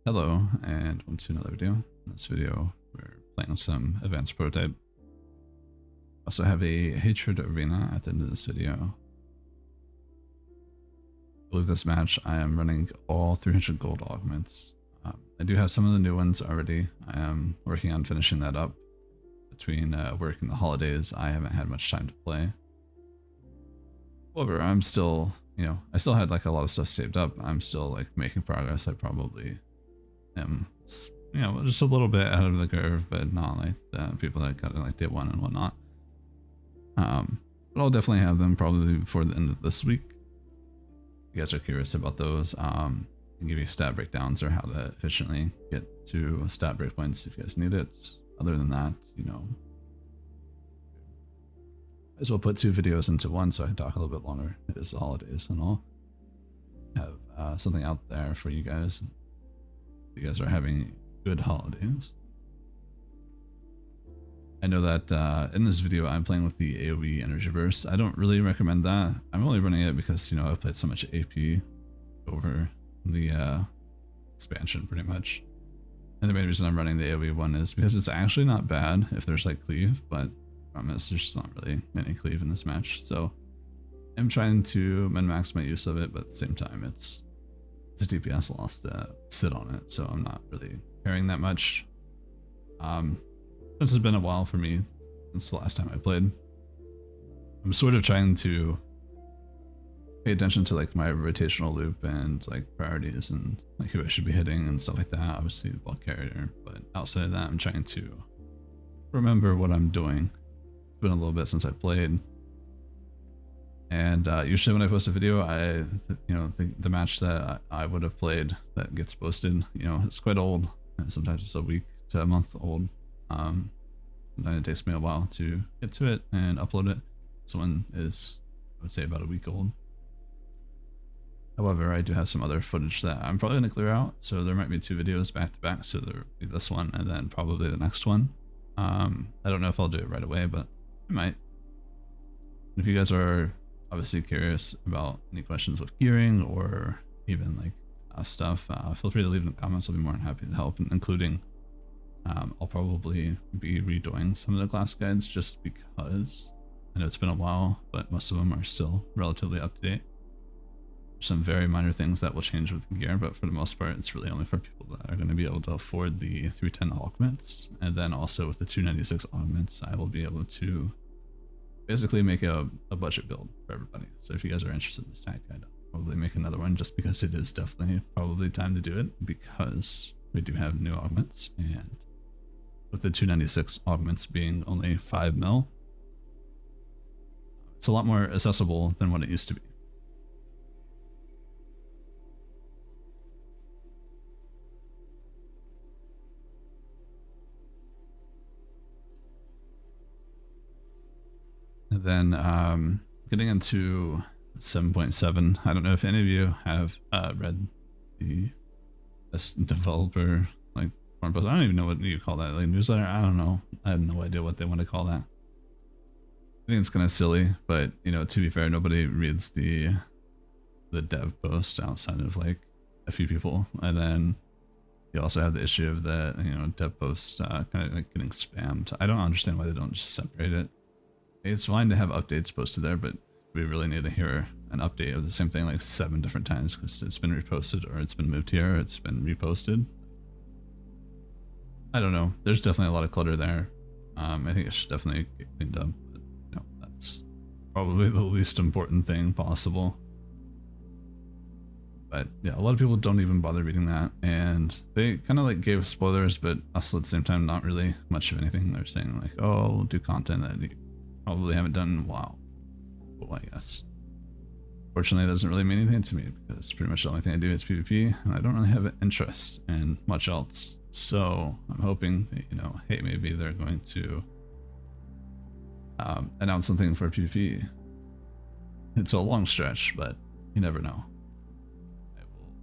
Hello, and welcome to another video. In this video, we're playing with some advanced prototype. Also have a hatred arena at the end of this video. I believe this match I am running all 300 gold augments. I do have some of the new ones already. I am working on finishing that up. Between work and the holidays, I haven't had much time to play. However, I'm still, I still had like a lot of stuff saved up. I'm still like making progress. I probably am, just a little bit out of the curve, but not like the people that got it like day one and whatnot. But I'll definitely have them probably before the end of this week. If you guys are curious about those, I can give you stat breakdowns or how to efficiently get to stat breakpoints if you guys need it. Other than that, I as well put two videos into one so I can talk a little bit longer. It is the holidays and I'll have something out there for you guys. You guys are having good holidays. I know that in this video I'm playing with the AoE energy burst. I don't really recommend that. I'm only running it because I've played so much AP over the expansion pretty much. And the main reason I'm running the AoE one is because it's actually not bad if there's like cleave, but I promise there's just not really any cleave in this match. So I'm trying to min-max my use of it, but at the same time it's a DPS loss to sit on it, so I'm not really caring that much. Since it's been a while for me since the last time I played, I'm sort of trying to pay attention to like my rotational loop and like priorities and like who I should be hitting and stuff like that. Obviously the ball carrier, but outside of that I'm trying to remember what I'm doing. It's been a little bit since I played. And usually when I post a video, the match that I would have played that gets posted, it's quite old. And sometimes it's a week to a month old. And it takes me a while to get to it and upload it. This one is, I would say, about a week old. However, I do have some other footage that I'm probably going to clear out. So there might be two videos back to back. So there'll be this one and then probably the next one. I don't know if I'll do it right away, but I might. If you guys are obviously curious about any questions with gearing or even like stuff, feel free to leave in the comments. I'll be more than happy to help, including I'll probably be redoing some of the class guides just because I know it's been a while, but most of them are still relatively up to date. Some very minor things that will change with the gear, but for the most part it's really only for people that are going to be able to afford the 310 augments, and then also with the 296 augments I will be able to basically make a budget build for everybody. So if you guys are interested in this tag guide, I'll probably make another one just because it is definitely probably time to do it, because we do have new augments, and with the 296 augments being only 5 mil, it's a lot more accessible than what it used to be. And then getting into 7.7, I don't know if any of you have read the developer like forum post. I don't even know what you call that, like newsletter. I don't know. I have no idea what they want to call that. I think it's kind of silly, but to be fair, nobody reads the dev post outside of like a few people, and then you also have the issue of the dev post kind of like getting spammed. I don't understand why they don't just separate it. It's fine to have updates posted there, but we really need to hear an update of the same thing like 7 different times because it's been reposted or it's been moved here or it's been reposted. I don't know. There's definitely a lot of clutter there. I think it should definitely get cleaned up. But, that's probably the least important thing possible. But yeah, a lot of people don't even bother reading that, and they kind of like gave spoilers, but also at the same time not really much of anything. They're saying like, oh, we'll do content that you probably haven't done in a while. Well, I guess. Fortunately, it doesn't really mean anything to me because pretty much the only thing I do is PvP, and I don't really have an interest in much else. So I'm hoping that, hey, maybe they're going to announce something for PvP. It's a long stretch, but you never know. I will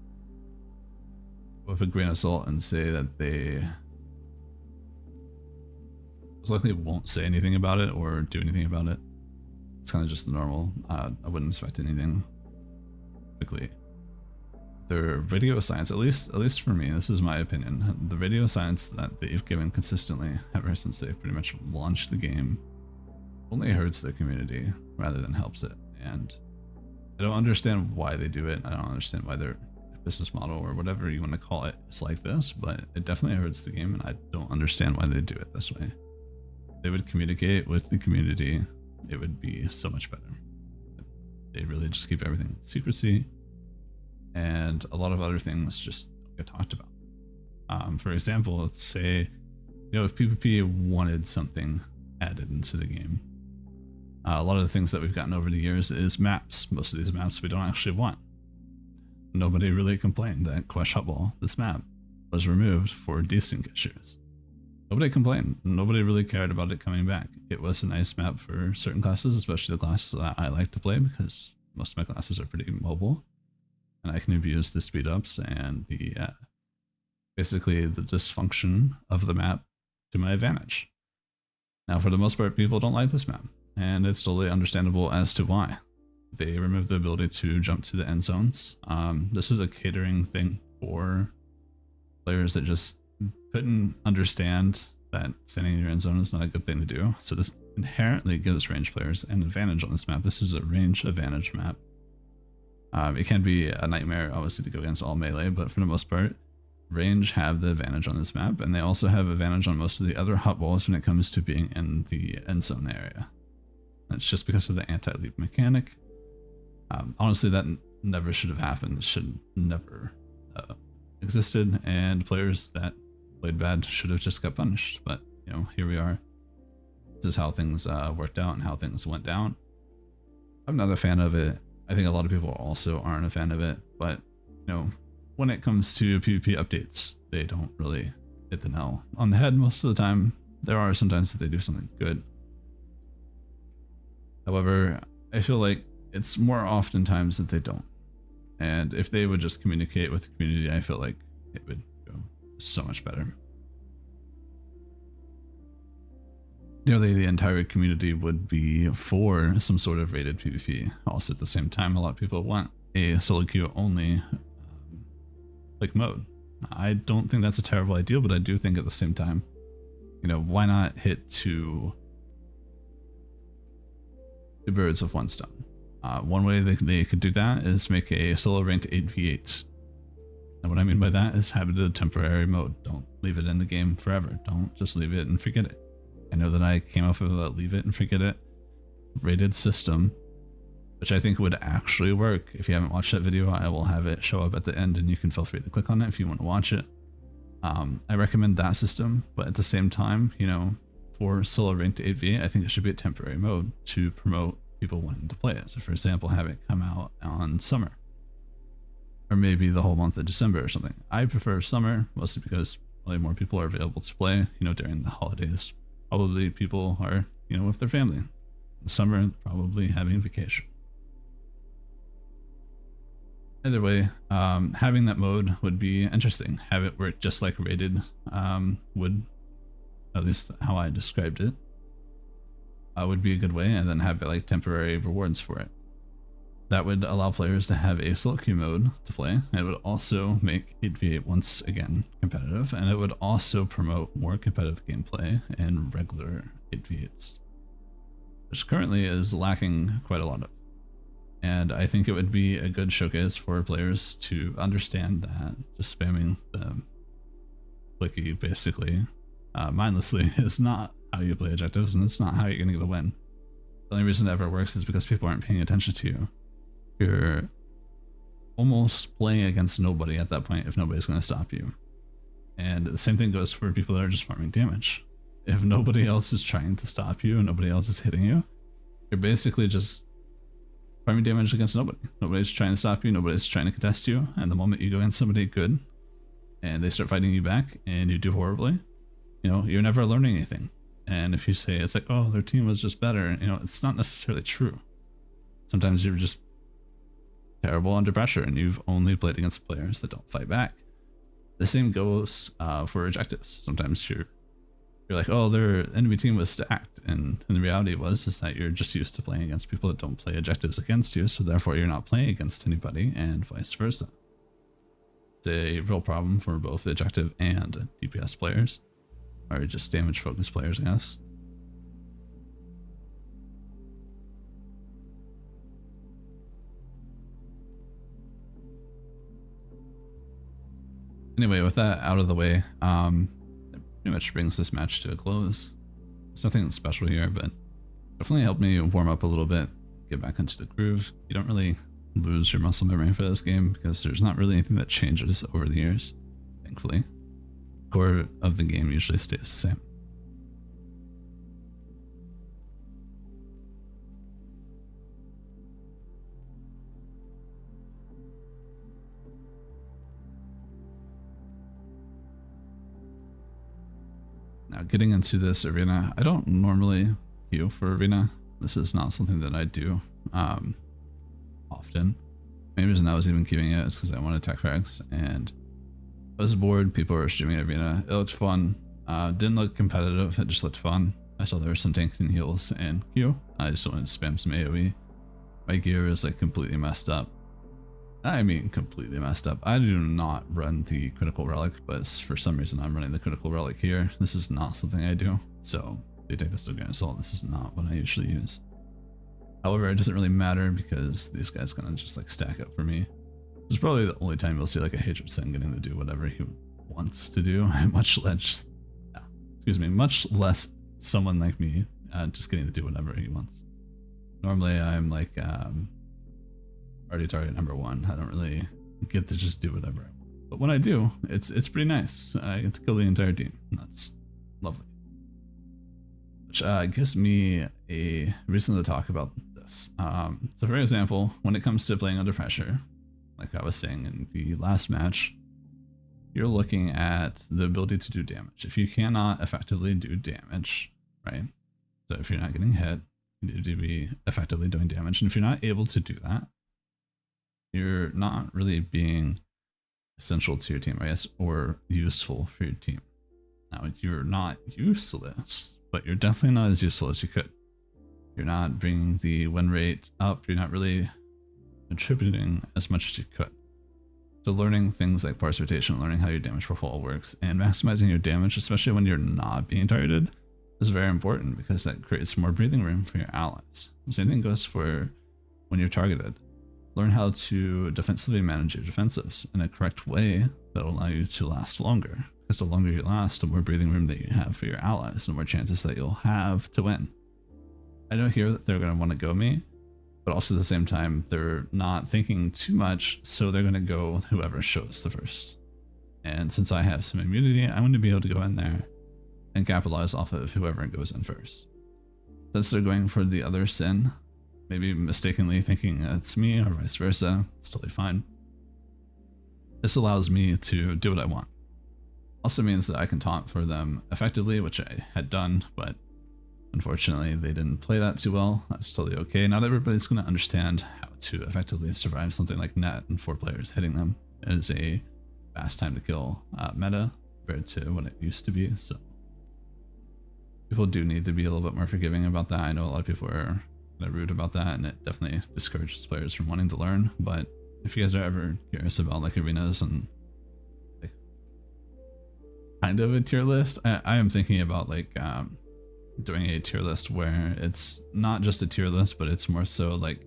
go with a grain of salt and say that they most likely won't say anything about it or do anything about it. It's kind of just the normal. I wouldn't expect anything quickly their radio science, at least for me, this is my opinion, the radio science that they've given consistently ever since they've pretty much launched the game only hurts their community rather than helps it. And I don't understand why they do it. I don't understand why their business model or whatever you want to call it is like this, but it definitely hurts the game, and I don't understand why they do it this way. If they would communicate with the community, it would be so much better. They really just keep everything secrecy, and a lot of other things just don't get talked about. For example, let's say, if PvP wanted something added into the game, a lot of the things that we've gotten over the years is maps. Most of these maps we don't actually want. Nobody really complained that Qhuber, this map, was removed for desync issues. Nobody complained. Nobody really cared about it coming back. It was a nice map for certain classes, especially the classes that I like to play, because most of my classes are pretty mobile, and I can abuse the speed ups and the basically the dysfunction of the map to my advantage. Now, for the most part, people don't like this map, and it's totally understandable as to why. They removed the ability to jump to the end zones. This was a catering thing for players that just couldn't understand that standing in your end zone is not a good thing to do. So this inherently gives range players an advantage on this map. This is a range advantage map. It can be a nightmare, obviously, to go against all melee, but for the most part, range have the advantage on this map, and they also have advantage on most of the other hot balls when it comes to being in the end zone area. That's just because of the anti-leap mechanic. Honestly, that never should have happened. It should never existed, and players that played bad should have just got punished. But here we are. This is how things worked out and how things went down. I'm not a fan of it. I think a lot of people also aren't a fan of it. But when it comes to PvP updates, they don't really hit the nail on the head most of the time. There are sometimes that they do something good. However, I feel like it's more oftentimes that they don't. And if they would just communicate with the community, I feel like it would go so much better. Nearly the entire community would be for some sort of rated PvP. Also, at the same time, a lot of people want a solo queue only like mode. I don't think that's a terrible idea, but I do think at the same time, why not hit two birds with one stone? One way they could do that is make a solo ranked 8v8. And what I mean by that is have it a temporary mode. Don't leave it in the game forever. Don't just leave it and forget it. I know that I came up with a leave it and forget it rated system, which I think would actually work. If you haven't watched that video, I will have it show up at the end, and you can feel free to click on it if you want to watch it. I recommend that system, but at the same time, for solo ranked 8v8, I think it should be a temporary mode to promote people wanting to play it. So for example, have it come out on summer, or maybe the whole month of December or something. I prefer summer, mostly because probably more people are available to play, during the holidays. Probably people are, with their family. In summer, probably having vacation. Either way, having that mode would be interesting. Have it work just like rated would, at least how I described it, would be a good way, and then have like temporary rewards for it. That would allow players to have a solo queue mode to play, and it would also make 8v8 once again competitive, and it would also promote more competitive gameplay in regular 8v8s, which currently is lacking quite a lot of. And I think it would be a good showcase for players to understand that just spamming the clicky basically mindlessly is not how you play objectives, and it's not how you're going to get a win. The only reason it ever works is because people aren't paying attention to you. You're almost playing against nobody at that point if nobody's going to stop you. And the same thing goes for people that are just farming damage. If nobody else is trying to stop you and nobody else is hitting you, you're basically just farming damage against nobody. Nobody's trying to stop you, nobody's trying to contest you, and the moment you go against somebody good and they start fighting you back and you do horribly, you're never learning anything. And if you say it's like, oh, their team was just better, it's not necessarily true. Sometimes you're just terrible under pressure and you've only played against players that don't fight back. The same goes for objectives. Sometimes you're like, oh, their enemy team was stacked, and the reality is that you're just used to playing against people that don't play objectives against you, so therefore you're not playing against anybody, and vice versa. It's a real problem for both objective and DPS players, or just damage focused players, I guess. Anyway, with that out of the way, it pretty much brings this match to a close. There's nothing special here, but definitely helped me warm up a little bit, get back into the groove. You don't really lose your muscle memory for this game because there's not really anything that changes over the years, thankfully. The core of the game usually stays the same. Now getting into this arena, I don't normally queue for arena. This is not something that I do often. Main reason I was even queuing it is because I wanted tech frags, and I was bored. People were streaming arena. It looked fun. Didn't look competitive. It just looked fun. I saw there were some tanks and heals and queue. I just wanted to spam some AoE. My gear is like completely messed up. I mean completely messed up. I do not run the critical relic, but for some reason I'm running the critical relic here. This is not something I do, so if you take this to a grain of salt, this is not what I usually use. However, it doesn't really matter because these guys kind of just like stack up for me. This is probably the only time you'll see like a Hatred Sin getting to do whatever he wants to do, much less someone like me just getting to do whatever he wants. Normally I'm like already target number 1. I don't really get to just do whatever I want. But when I do, it's pretty nice. I get to kill the entire team. That's lovely. Which gives me a reason to talk about this. So for example, when it comes to playing under pressure, like I was saying in the last match, you're looking at the ability to do damage. If you cannot effectively do damage, right? So if you're not getting hit, you need to be effectively doing damage. And if you're not able to do that, you're not really being essential to your team, I guess, or useful for your team. Now, you're not useless, but you're definitely not as useful as you could. You're not bringing the win rate up. You're not really contributing as much as you could. So learning things like parse rotation, learning how your damage profile works, and maximizing your damage, especially when you're not being targeted, is very important because that creates more breathing room for your allies. The same thing goes for when you're targeted. Learn how to defensively manage your defensives in a correct way that will allow you to last longer. Because the longer you last, the more breathing room that you have for your allies, the more chances that you'll have to win. I know here that they're going to want to go me, but also at the same time, they're not thinking too much, so they're going to go with whoever shows the first. And since I have some immunity, I'm going to be able to go in there and capitalize off of whoever goes in first. Since they're going for the other sin, maybe mistakenly thinking it's me or vice versa, it's totally fine. This allows me to do what I want. Also means that I can taunt for them effectively, which I had done, but unfortunately they didn't play that too well. That's totally okay. Not everybody's going to understand how to effectively survive something like net and 4 players hitting them. It is a fast time to kill meta compared to what it used to be, so people do need to be a little bit more forgiving about that. I know a lot of people are rude about that, and it definitely discourages players from wanting to learn. But if you guys are ever curious about like arenas and like kind of a tier list, I am thinking about like doing a tier list where it's not just a tier list, but it's more so like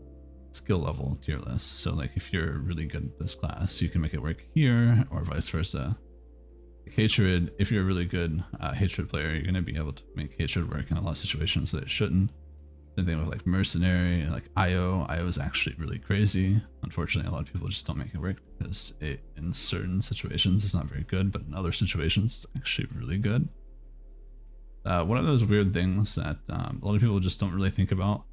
skill level tier list. So like if you're really good at this class, you can make it work here, or vice versa. Like hatred, if you're a really good hatred player, you're going to be able to make hatred work in a lot of situations that it shouldn't. Same thing with like mercenary, like IO. IO is actually really crazy. Unfortunately, a lot of people just don't make it work because it, in certain situations, it's not very good, but in other situations, it's actually really good. One of those weird things that a lot of people just don't really think about.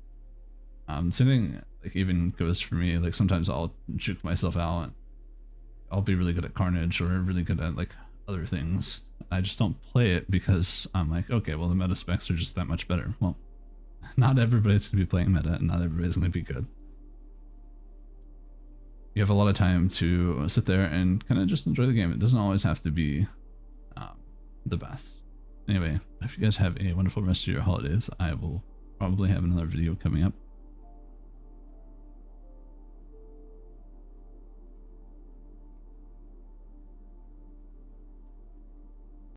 Same thing like even goes for me. Like sometimes I'll juke myself out. I'll be really good at Carnage or really good at like other things. I just don't play it because I'm like, okay, well the meta specs are just that much better. Well, not everybody's going to be playing meta, and not everybody's going to be good. You have a lot of time to sit there and kind of just enjoy the game. It doesn't always have to be the best. Anyway, if you guys have a wonderful rest of your holidays, I will probably have another video coming up